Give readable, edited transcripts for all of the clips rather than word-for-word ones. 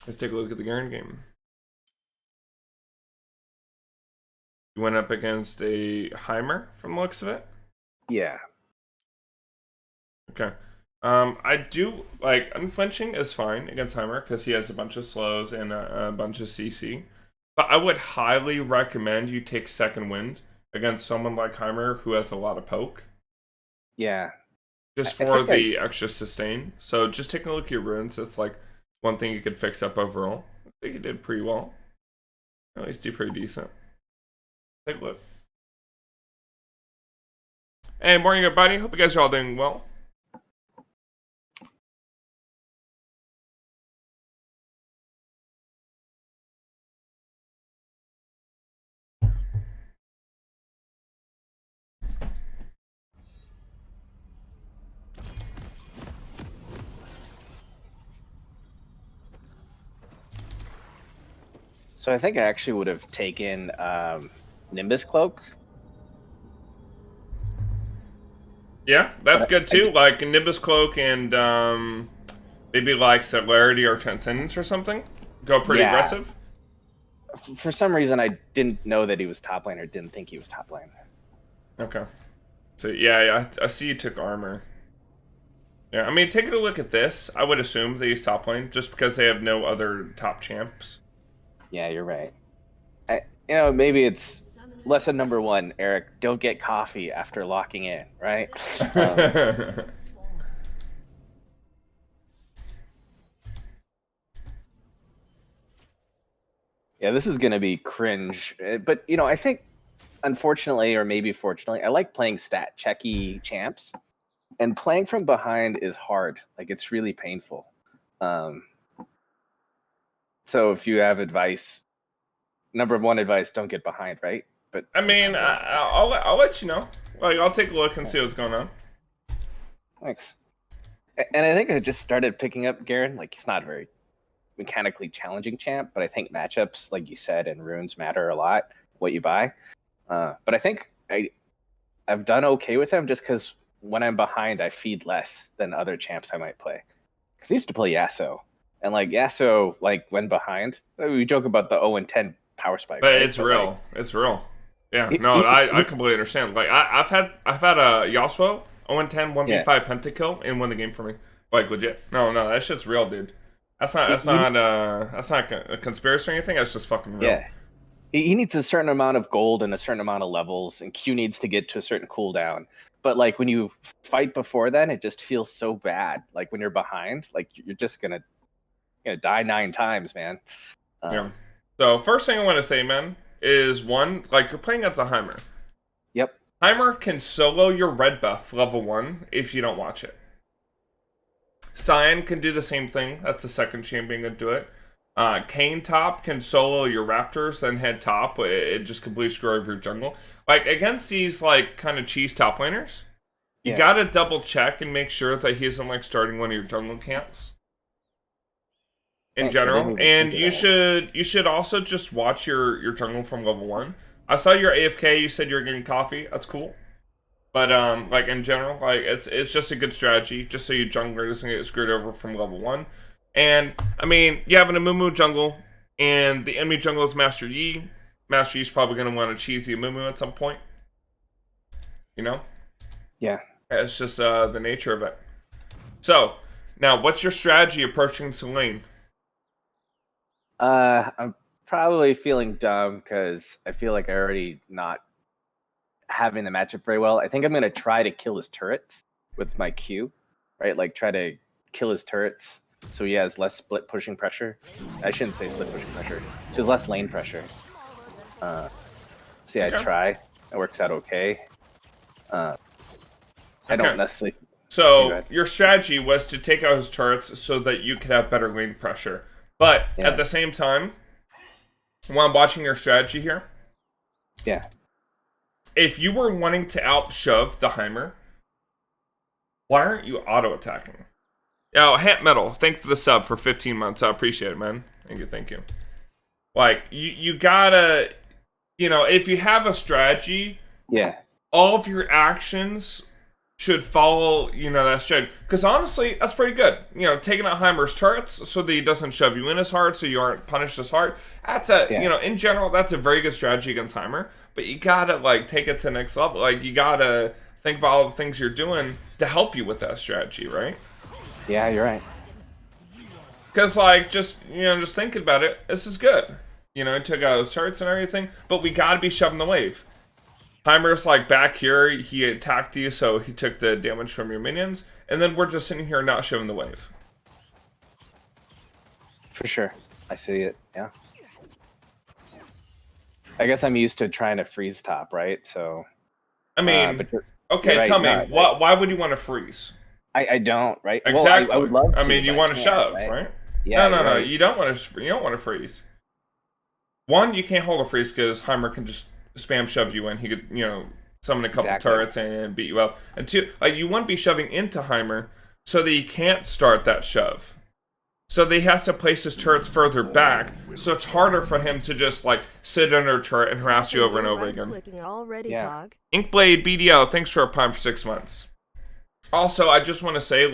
Let's take a look at the Garen game. You went up against a Heimer from the looks of it? Yeah. Okay. I do, like, unflinching is fine against Heimer because he has a bunch of slows and a bunch of CC. But I would highly recommend you take second wind against someone like Heimer who has a lot of poke. Yeah. Just for the extra sustain. So just taking a look at your runes, it's like one thing you could fix up overall. I think you did pretty well. At least do pretty decent. Take a look. Hey, morning everybody. Hope you guys are all doing well. So I think I actually would have taken Nimbus Cloak. Yeah, that's good too. Like Nimbus Cloak and maybe like Celerity or Transcendence or something. Go pretty aggressive. For some reason, I didn't know that he was top lane or didn't think he was top lane. Okay. So yeah, I see you took armor. Yeah, I mean, taking a look at this, I would assume that he's top lane just because they have no other top champs. Yeah, you're right. Maybe it's lesson number one, Eric. Don't get coffee after locking in, right? Yeah, this is going to be cringe. But, I think, unfortunately, or maybe fortunately, I like playing stat checky champs. And playing from behind is hard. Like, it's really painful. So if you have advice, number one advice, don't get behind, right? But I mean, I'll let you know. Like, I'll take a look and see what's going on. Thanks. And I think I just started picking up Garen. Like, he's not a very mechanically challenging champ, but I think matchups, like you said, and runes matter a lot, what you buy. But I think I've done okay with him just because when I'm behind, I feed less than other champs I might play. Because I used to play Yasuo. And, like, Yasuo, like, when behind, we joke about the 0-10 power spike, but right? it's real. Like, it's real. Yeah, no, I completely understand. Like, I've had a Yasuo 0-10 1v5 pentakill and won the game for me. Like, legit. No, that shit's real, dude. That's not a conspiracy or anything. That's just fucking real. Yeah. He needs a certain amount of gold and a certain amount of levels, and Q needs to get to a certain cooldown. But, like, when you fight before then, it just feels so bad. Like, when you're behind, like, you're just gonna die 9 times, man. Yeah. So first thing I want to say, man, is one, like, you're playing against a Heimer. Yep. Heimer can solo your red buff level 1 if you don't watch it. Cyan can do the same thing. That's the second champion to do it. Kane top can solo your Raptors, then head top. It just completely screw over your jungle. Like, against these, like, kind of cheese top laners, you gotta double check and make sure that he isn't, like, starting one of your jungle camps. In general, and you should also just watch your jungle from level 1. I saw your AFK. You said you were getting coffee. That's cool. But like in general, like it's just a good strategy, just so your jungler doesn't get screwed over from level 1. And I mean, you have an Amumu jungle, and the enemy jungle is Master Yi. Master Yi's probably gonna want to cheese the Amumu at some point. You know? Yeah. It's just the nature of it. So now, what's your strategy approaching the lane? I'm probably feeling dumb because I feel like I already not having the matchup very well. I think I'm going to try to kill his turrets with my Q, right? Like, try to kill his turrets so he has less split pushing pressure. I shouldn't say split pushing pressure. So there's less lane pressure. I try. It works out okay. I don't necessarily... So your strategy was to take out his turrets so that you could have better lane pressure. But at the same time, while I'm watching your strategy here, if you were wanting to out-shove the Heimer, why aren't you auto-attacking? Oh, Hamp Metal, thank you for the sub for 15 months. I appreciate it, man. Thank you. Like, you gotta, if you have a strategy, all of your actions should follow, that strategy. Because honestly, that's pretty good. Taking out Heimer's turrets so that he doesn't shove you in as hard, so you aren't punished as hard. That's in general, that's a very good strategy against Heimer. But you gotta, take it to the next level. You gotta think about all the things you're doing to help you with that strategy, right? Yeah, you're right. Because, just thinking about it, this is good. He took out his turrets and everything, but we gotta be shoving the wave. Heimer's, back here, he attacked you, so he took the damage from your minions, and then we're just sitting here not shoving the wave. For sure. I see it, yeah. I guess I'm used to trying to freeze top, right? So... I mean, okay, right, tell me, why would you want to freeze? I don't, right? Exactly. Well, I would love to. I mean, you want to shove, right? Yeah. No. You don't want to freeze. One, you can't hold a freeze because Heimer can just spam shove you in. He could, summon a couple turrets and beat you up. And two, you wouldn't be shoving into Heimer so that he can't start that shove. So that he has to place his turrets further back, so it's harder for him to just sit under a turret and harass you over and over again. Yeah. Inkblade BDL, thanks for a prime for 6 months. Also, I just want to say,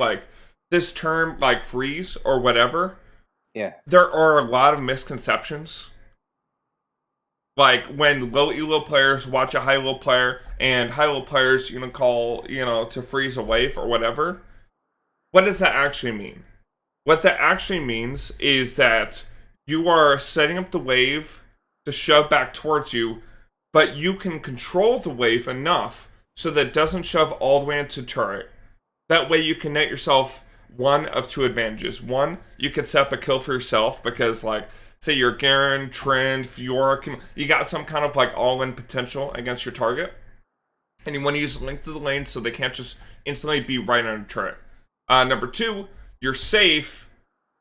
this term, freeze or whatever, there are a lot of misconceptions. When low elo players watch a high elo player, and high elo players, call, to freeze a wave or whatever. What does that actually mean? What that actually means is that you are setting up the wave to shove back towards you, but you can control the wave enough so that it doesn't shove all the way into turret. That way you can net yourself one of two advantages. One, you can set up a kill for yourself because, say you're Garen, Trend, Fiora, you got some kind of all-in potential against your target. And you want to use the length of the lane so they can't just instantly be right on a turret. Number two, you're safe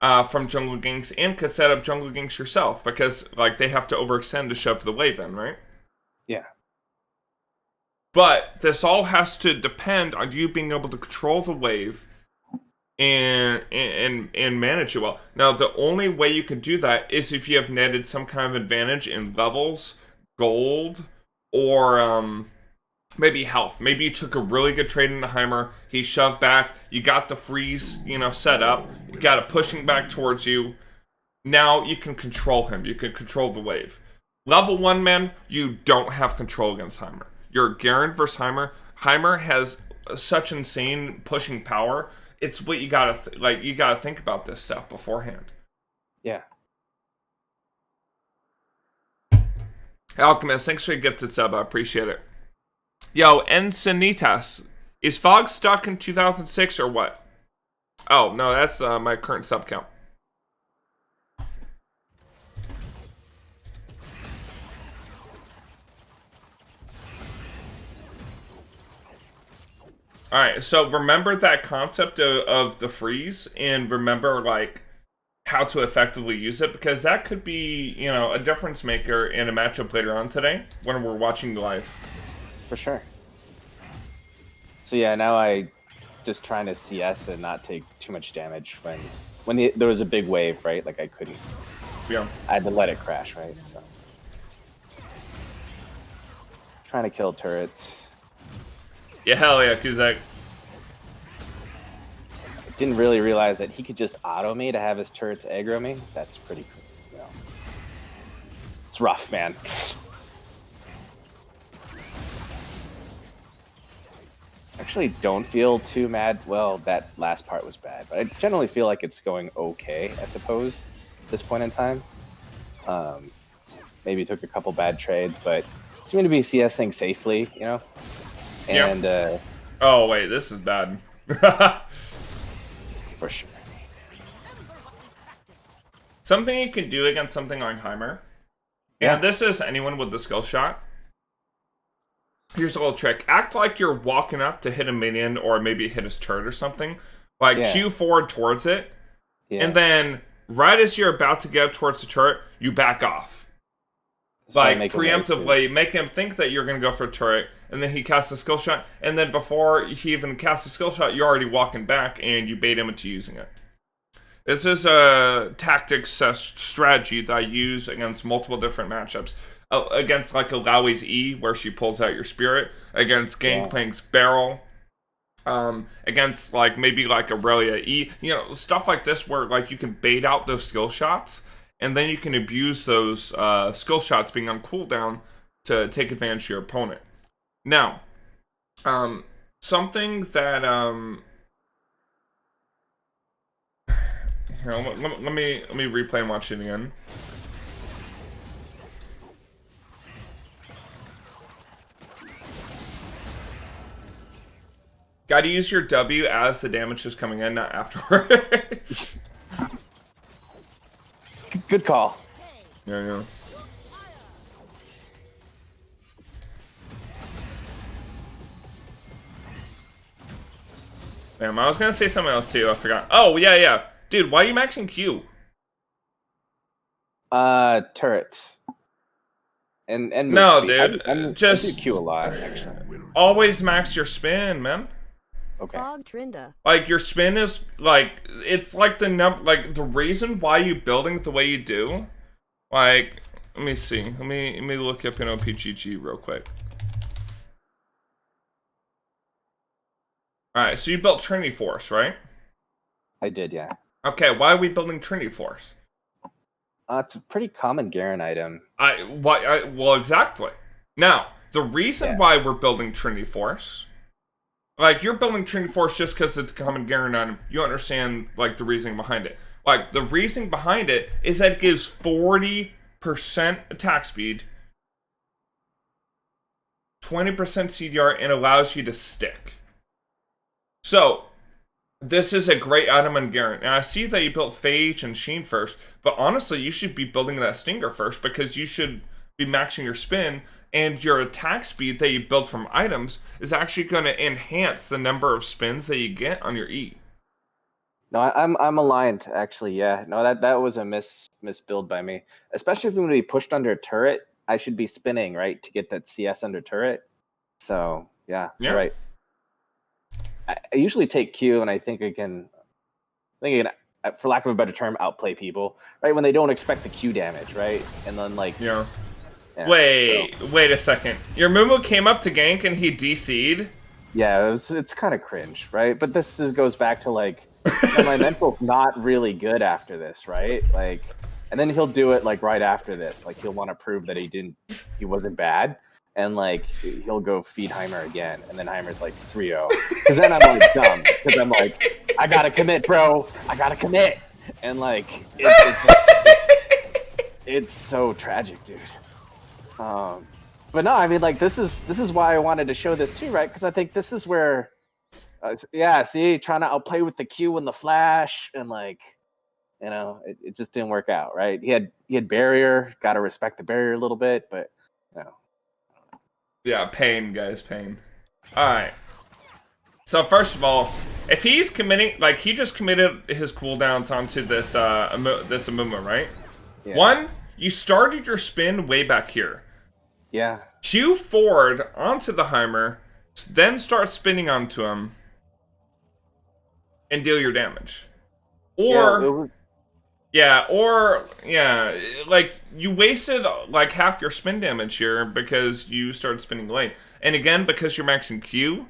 from jungle ganks and could set up jungle ganks yourself because they have to overextend to shove the wave in, right? Yeah. But this all has to depend on you being able to control the wave and manage it well. Now, the only way you can do that is if you have netted some kind of advantage in levels, gold, or maybe health. Maybe you took a really good trade into Heimer, he shoved back, you got the freeze, set up, you got it pushing back towards you. Now you can control him, you can control the wave. Level 1, man, you don't have control against Heimer. You're Garen versus Heimer. Heimer has such insane pushing power. It's what you gotta you gotta think about this stuff beforehand. Yeah. Alchemist, thanks for your gifted sub. I appreciate it. Yo, Encinitas, is Fog stuck in 2006 or what? Oh no, that's my current sub count. Alright, so remember that concept of the freeze, and remember, how to effectively use it, because that could be, a difference maker in a matchup later on today, when we're watching live. For sure. So yeah, now I just trying to CS and not take too much damage when there was a big wave, right? I couldn't. Yeah. I had to let it crash, right? So trying to kill turrets. Yeah, hell yeah, Kuzak. Didn't really realize that he could just auto me to have his turrets aggro me. That's pretty cool. It's rough, man. Actually don't feel too mad. Well, that last part was bad, but I generally feel like it's going okay, I suppose, at this point in time. Maybe took a couple bad trades, but seem to be CSing safely, And yep. Oh wait, this is bad. For sure. Something you can do against something like Heimer, and this is anyone with the skill shot. Here's a little trick. Act like you're walking up to hit a minion or maybe hit his turret or something. Q forward towards it, and then right as you're about to get up towards the turret, you back off. So preemptively make him think that you're going to go for a turret, and then he casts a skill shot, and then before he even casts a skill shot, you're already walking back, and you bait him into using it. This is a tactics strategy that I use against multiple different matchups. Against a Lowie's E, where she pulls out your spirit. Against Gangplank's Barrel. against like maybe like Aurelia E, you know, stuff like this where like you can bait out those skill shots, and then you can abuse those skill shots being on cooldown to take advantage of your opponent. Now, something that here, let me replay and watch it again. Got to use your W as the damage is coming in, not afterward. Good call. Yeah. Damn, I was gonna say something else too. I forgot. Oh yeah. Dude, why are you maxing Q? Turrets. And no, speed. dude. Just I do Q a lot, actually. Always max your spin, man. Okay. Like your spin is like it's like the reason why you building the way you do. Like, let me see. Let me look up in OPGG real quick. All right, so you built Trinity Force, right? I did, yeah. Okay, why are we building Trinity Force? It's a pretty common Garen item. Well, exactly. Now, the reason why we're building Trinity Force, like you're building Trinity Force just because it's a common Garen item. You understand like the reasoning behind it. Like the reasoning behind it is that it gives 40% attack speed, 20% CDR, and allows you to stick. So, this is a great item on Garen. And I see that you built Phage and Sheen first, but honestly, you should be building that Stinger first because you should be maxing your spin, and your attack speed that you build from items is actually going to enhance the number of spins that you get on your E. No, I'm aligned, actually, yeah. No, that was a misbuild by me. Especially if I'm going to be pushed under a turret, I should be spinning, right, to get that CS under turret. So, yeah. You're right. I usually take Q, and I think I can, for lack of a better term, outplay people, right? When they don't expect the Q damage, right? And then like, wait a second. Your Mumu came up to gank and he DC'd. Yeah, it's kind of cringe, right? But this goes back to like, my mental's not really good after this, right? Like, and then he'll do it like right after this, like he'll want to prove that he wasn't bad. And like he'll go feed Heimer again, and then Heimer's like 3-0. Because then I'm like dumb, because I'm like, I gotta commit, bro. I gotta commit. And like it's so tragic, dude. But no, I mean like this is why I wanted to show this too, right? Because I think this is where, see, trying to outplay with the Q and the flash, and like, you know, it just didn't work out, right? He had barrier, gotta respect the barrier a little bit, but you know. Yeah, pain, guys, pain. Alright. So, first of all, if he's committing, like, he just committed his cooldowns onto this Amumu, right? Yeah. One, you started your spin way back here. Yeah. Q forward onto the Heimer, then start spinning onto him, and deal your damage. Or... like, you wasted, like, half your spin damage here because you started spinning late. And again, because you're maxing Q,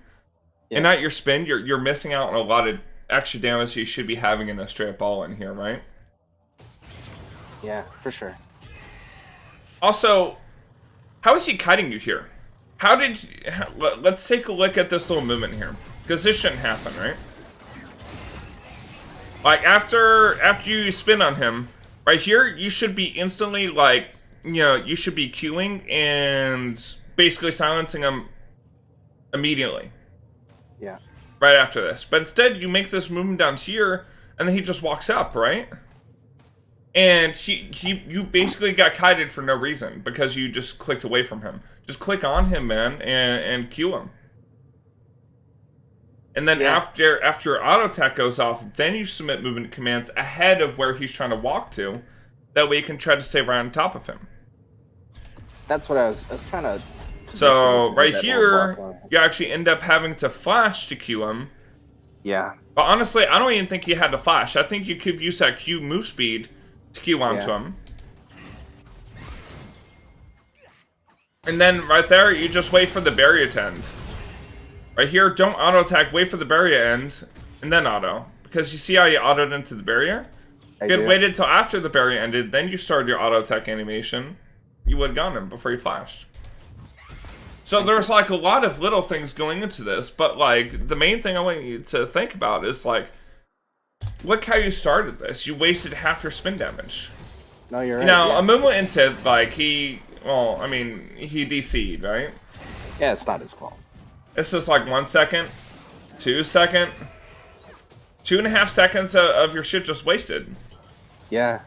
and not your spin, you're missing out on a lot of extra damage you should be having in a straight ball in here, right? Yeah, for sure. Also, how is he kiting you here? Let's take a look at this little movement here. Because this shouldn't happen, right? Like, after you spin on him, right here, you should be instantly, like, you know, you should be queuing and basically silencing him immediately. Yeah. Right after this. But instead, you make this movement down here, and then he just walks up, right? And you basically got kited for no reason, because you just clicked away from him. Just click on him, man, and queue him. And then after your auto attack goes off, then you submit movement commands ahead of where he's trying to walk to. That way you can try to stay right on top of him. That's what I was trying to... So, right here, you actually end up having to flash to Q him. Yeah. But honestly, I don't even think you had to flash. I think you could use that Q move speed to Q onto him. And then right there, you just wait for the barrier to end. Right here, don't auto attack, wait for the barrier end, and then auto. Because you see how you autoed into the barrier? If you had waited until after the barrier ended, then you started your auto attack animation, you would have gotten him before you flashed. So there's like a lot of little things going into this, but like the main thing I want you to think about is like, look how you started this. You wasted half your spin damage. No, you're right. Now, yeah. Amumu Inted, like he DC'd, right? Yeah, it's not his fault. It's just like 1 second, 2 second, 2.5 seconds of your shit just wasted. Yeah.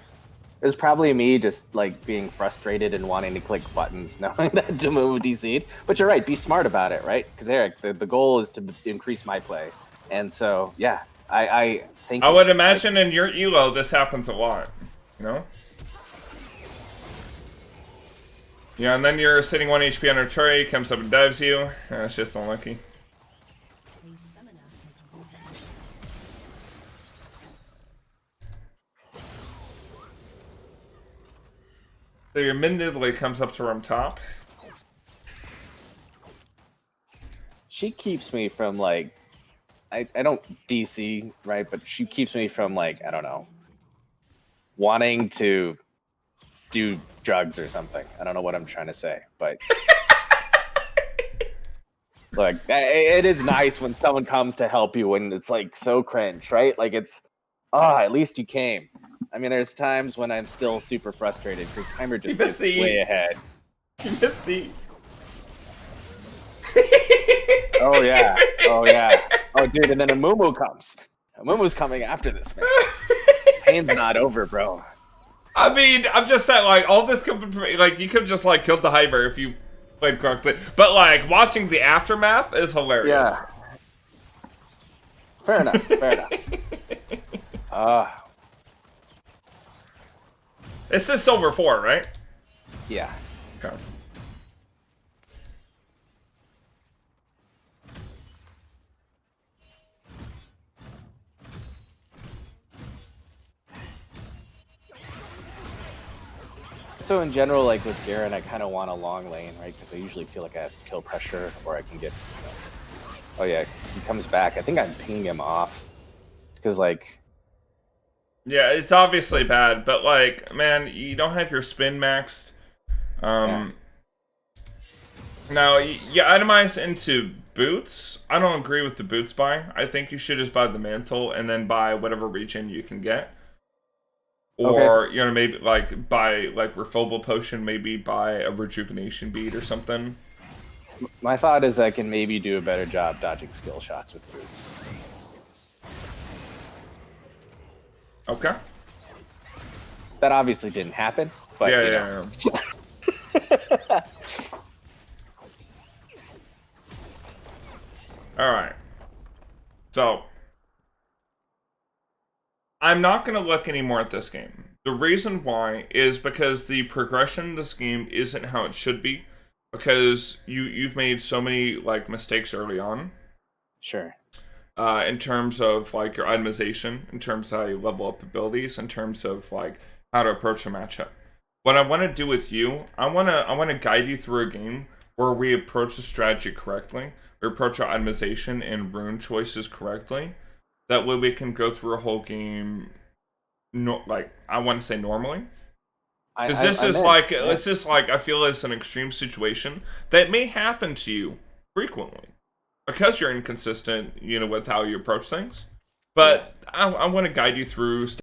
It was probably me just like being frustrated and wanting to click buttons knowing that Amumu DC'd. But you're right, be smart about it, right? Because Eric, the goal is to increase my play. And so, yeah, I think... I would imagine in your elo this happens a lot, you know? Yeah, and then you're sitting 1 HP on a turret, he comes up and dives you. It's just unlucky. So your mid Nidalee comes up to room top. She keeps me from like... I don't DC, right? But she keeps me from like, I don't know, wanting to do drugs or something. I don't know what I'm trying to say, but... Look, it is nice when someone comes to help you when it's like so cringe, right? Like it's, at least you came. I mean, there's times when I'm still super frustrated because Heimer just gets way ahead. You missed the... Oh yeah, oh yeah. Oh dude, and then Amumu comes. Amumu's coming after this, man. Pain's not over, bro. I mean, I'm just saying, like, all this could be, like, you could just, like, killed the Heimer if you played correctly. But, like, watching the aftermath is hilarious. Yeah. Fair enough, fair enough. This is Silver 4, right? Yeah. Okay. So in general, like with Garen, I kind of want a long lane, right? Because I usually feel like I have kill pressure, or I can get... You know... Oh yeah, he comes back. I think I'm pinging him off. Because like... Yeah, it's obviously bad, but like, man, you don't have your spin maxed. Now, you itemize into boots. I don't agree with the boots buy. I think you should just buy the mantle and then buy whatever regen you can get. Or, you know, maybe like buy like refillable potion, maybe buy a rejuvenation bead or something. My thought is I can maybe do a better job dodging skill shots with boots. Okay. That obviously didn't happen, but yeah. Alright. So, I'm not going to look anymore at this game. The reason why is because the progression of this game isn't how it should be. Because you've made so many like mistakes early on. Sure. In terms of like your itemization, in terms of how you level up abilities, in terms of like how to approach a matchup. What I want to do with you, I want to guide you through a game where we approach the strategy correctly, we approach our itemization and rune choices correctly. That way we can go through a whole game, like I want to say normally. Because this is like I feel it's an extreme situation that may happen to you frequently because you're inconsistent, you know, with how you approach things. But I want to guide you through